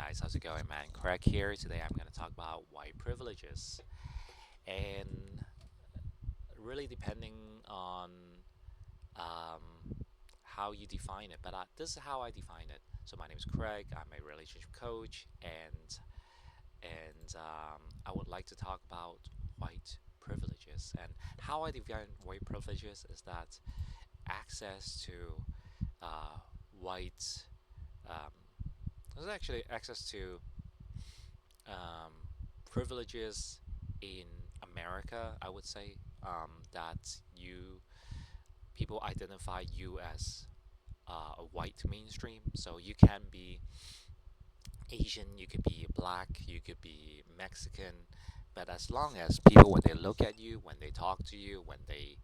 guys, how's it going, man? Craig here. Today I'm going to talk about white privileges and really depending on how you define it. But this is how I define it. So my name is Craig. I'm a relationship coach, and I would like to talk about white privileges. And how I define white privileges is that access to uh, white um, there's actually access to um, privileges in America, I would say, that people identify you as a white mainstream. So you can be Asian, you could be black, you could be Mexican, but as long as people, when they look at you, when they talk to you, when they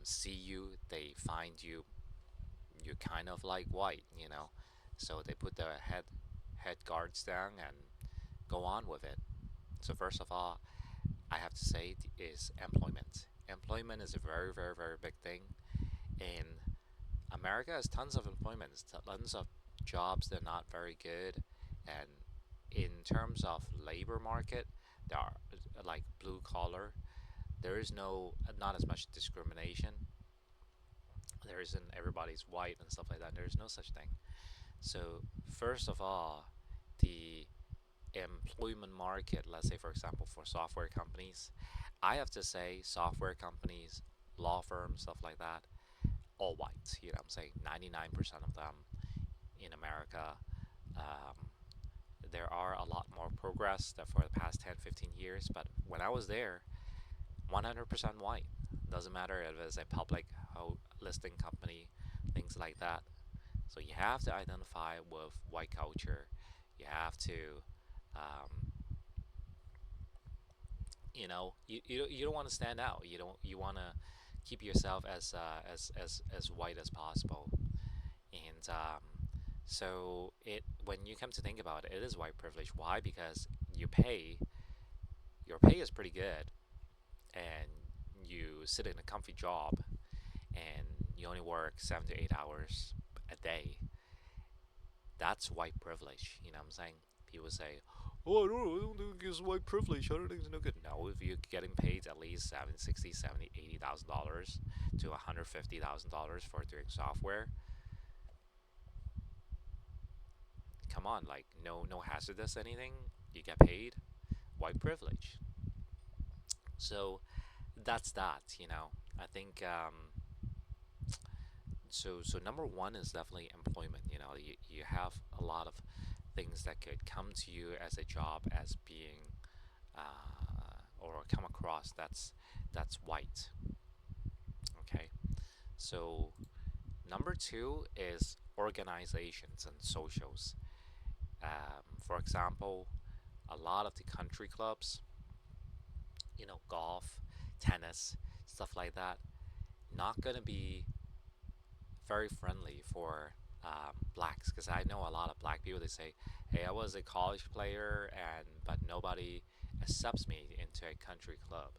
see you, they find you're kind of like white. So they put their head guards down and go on with it. So first of all, I have to say is employment. Employment is a very, very, very big thing. In America, has tons of employment, tons of jobs. They're not very good, and in terms of labor market, there are like blue collar. There is not as much discrimination. There isn't everybody's white and stuff like that. There is no such thing. So first of all, the employment market, let's say for example for software companies, I have to say software companies, law firms, stuff like that, all white. I'm saying 99% of them in America. Um, there are a lot more progress that for the past 10, 15 years, but when I was there, 100% white. Doesn't matter if it's a public listing company, things like that. So you have to identify with white culture. You have to um, you don't want to stand out. You want to keep yourself as white as possible. And so it when you come to think about it, it is white privilege. Why? Because your pay is pretty good, and you sit in a comfy job, and you only work 7 to 8 hours a day. That's white privilege. You know what I'm saying? People say, "Oh, I don't think it's white privilege. I don't think it's no good." No, if you're getting paid at least 70, 60, 70, $80,000 to $150,000 for doing software, come on, like no hazardous anything. You get paid, white privilege. So that's that. I think so number one is definitely employment. You have a lot of things that could come to you as a job as being or come across that's white. Okay, so number two is organizations and socials. For example, a lot of the country clubs, golf, tennis, stuff like that, not gonna be very friendly for blacks, because I know a lot of black people. They say, "Hey, I was a college player, and but nobody accepts me into a country club."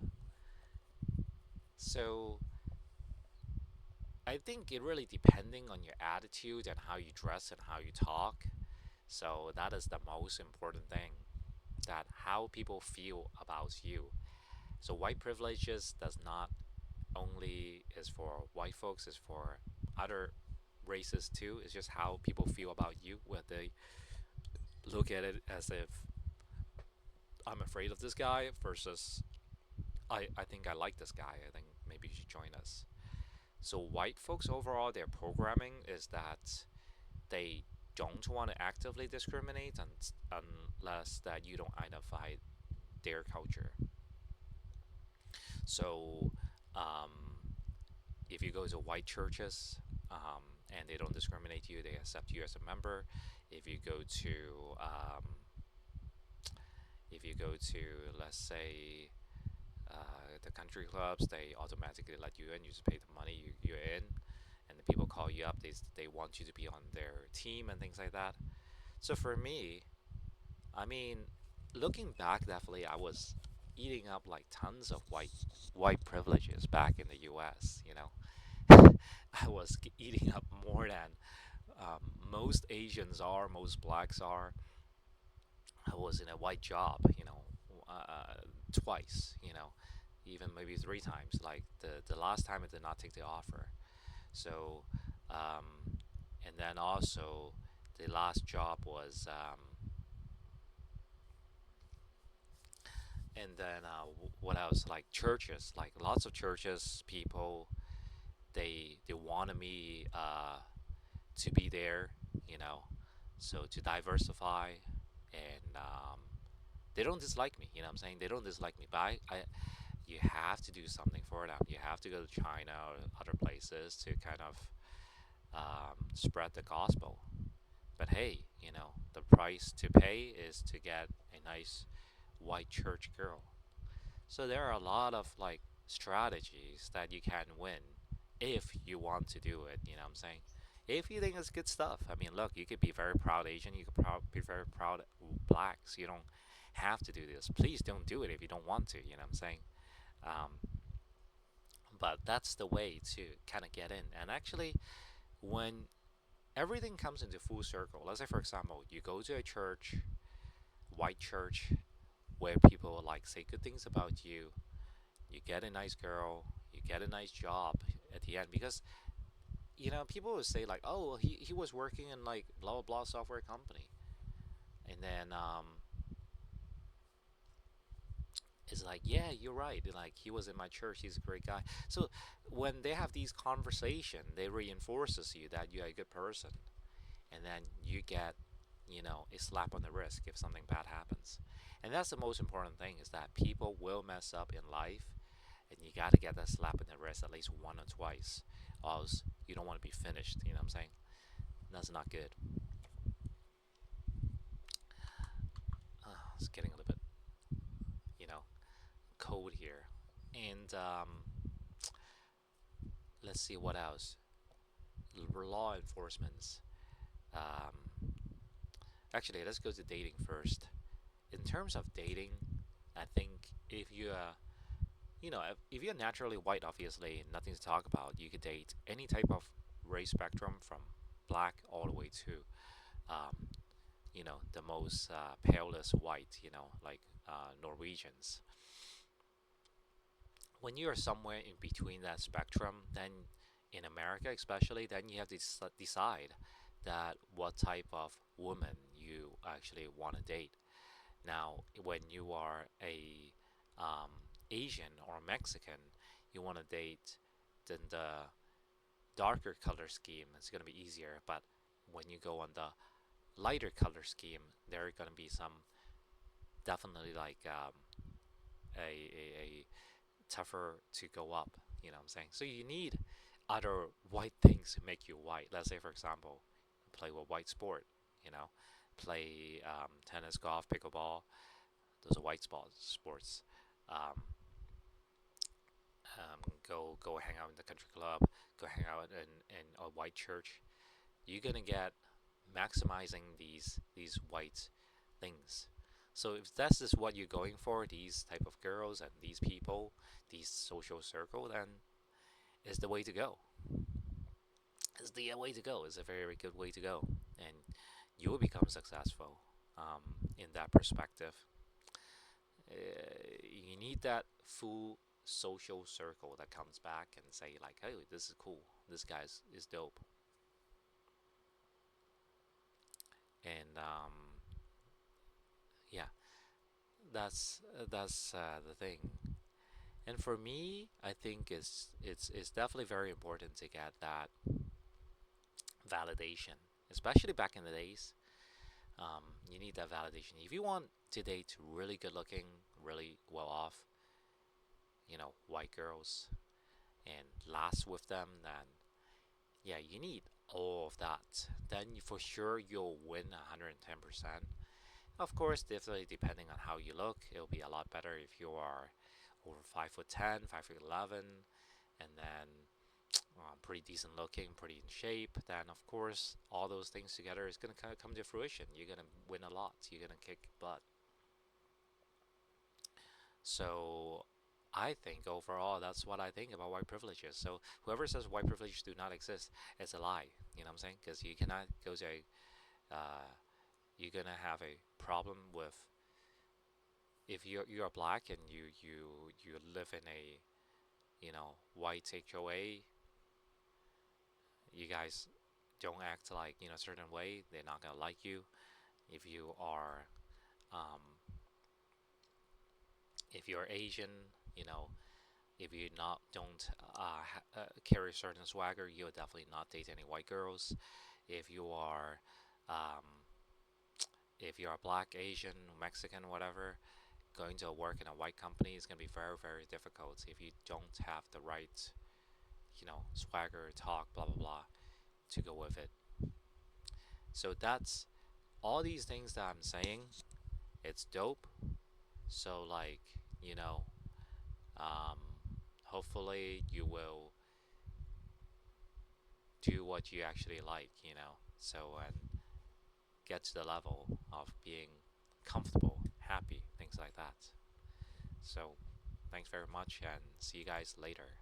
So I think it really depending on your attitude and how you dress and how you talk. So that is the most important thing. That how people feel about you. So white privileges does not only is for white folks, is for other races too. It's just how people feel about you, whether they look at it as if I'm afraid of this guy versus I think I like this guy. I think maybe you should join us. So white folks overall, their programming is that they don't want to actively discriminate unless that you don't identify their culture. So um, if you go to white churches and they don't discriminate you, they accept you as a member. If you go to um, if you go to let's say the country clubs, they automatically let you in. You just pay the money, you're in, and the people call you up. They want you to be on their team and things like that. So for me, I mean, looking back, definitely I was eating up like tons of white privileges back in the U.S. I was eating up more than most Asians are, most blacks are. I was in a white job, twice, even maybe three times. Like the last time I did not take the offer. So, and then also the last job was, and then what else? Like churches, like lots of churches, people they wanted me to be there, you know, so to diversify, and they don't dislike me. I'm saying they don't dislike me, but you have to do something for them. You have to go to China or other places to kind of spread the gospel. But hey, the price to pay is to get a nice white church girl. So there are a lot of like strategies that you can win if you want to do it. You know what I'm saying? If you think it's good stuff. I mean, look, you could be very proud Asian. You could be very proud blacks. You don't have to do this. Please don't do it if you don't want to. You know what I'm saying? Um, but that's the way to kind of get in. And actually, when everything comes into full circle, let's say for example, you go to a church, white church, where people like say good things about you. You get a nice girl, you get a nice job at the end because people would say like, oh, well, he was working in like blah blah blah software company, and then it's like, yeah, you're right. Like he was in my church. He's a great guy. So when they have these conversation, they reinforces you that you're a good person, and then you get a slap on the wrist if something bad happens. And that's the most important thing is that people will mess up in life, and you got to get that slap in the wrist at least one or twice, or else you don't want to be finished. You know what I'm saying? That's not good. It's getting a little bit, you know, cold here. And let's see what else. Law enforcements. Um, Actually, let's go to dating first. In terms of dating, I think if you if you're naturally white, obviously nothing to talk about. You could date any type of race spectrum from black all the way to um, the most palest white, like Norwegians. When you are somewhere in between that spectrum, then in America especially, then you have to decide that what type of woman you actually want to date. Now, when you are a um, Asian or Mexican, you want to date then the darker color scheme. It's going to be easier. But when you go on the lighter color scheme, there are going to be some definitely like a tougher to go up. You know what I'm saying? So you need other white things to make you white. Let's say, for example, play with white sport. You know, play tennis, golf, pickleball. Those are white sports. Um, go hang out in the country club. Go hang out in a white church. You're gonna get maximizing these white things. So if that's just what you're going for, these type of girls and these people, these social circle, then is the way to go. Is the way to go. Is a very, very good way to go, and you will become successful in that perspective. You need that full social circle that comes back and say like, hey, this is cool. This guy is dope, and yeah, that's the thing. And for me, I think it's definitely very important to get that validation, especially back in the days. You need that validation. If you want to date really good looking, really well off, white girls and last with them, then yeah, you need all of that. Then for sure you'll win 110%. Of course, definitely depending on how you look, it'll be a lot better if you are over 5'10", 5'11", and then pretty decent looking, pretty in shape. Then of course, all those things together is gonna kind of come to fruition. You're gonna win a lot. You're gonna kick butt. So I think overall, that's what I think about white privileges. So whoever says white privileges do not exist, it's a lie. You know what I'm saying? Because you cannot go to a you're gonna have a problem with if you're black and you live in a white HOA. You guys don't act like a certain way, they're not gonna like you. If you are um, if you're Asian, you know, if you not don't carry certain swagger, you'll definitely not date any white girls. If you are um, if you're black, Asian, Mexican, whatever, going to work in a white company is going to be very, very difficult if you don't have the right, swagger, talk, blah, blah, blah, to go with it. So that's all these things that I'm saying. It's dope. So, like, you know, um, hopefully you will do what you actually like. So, and get to the level of being comfortable, happy, things like that. So, thanks very much, and see you guys later.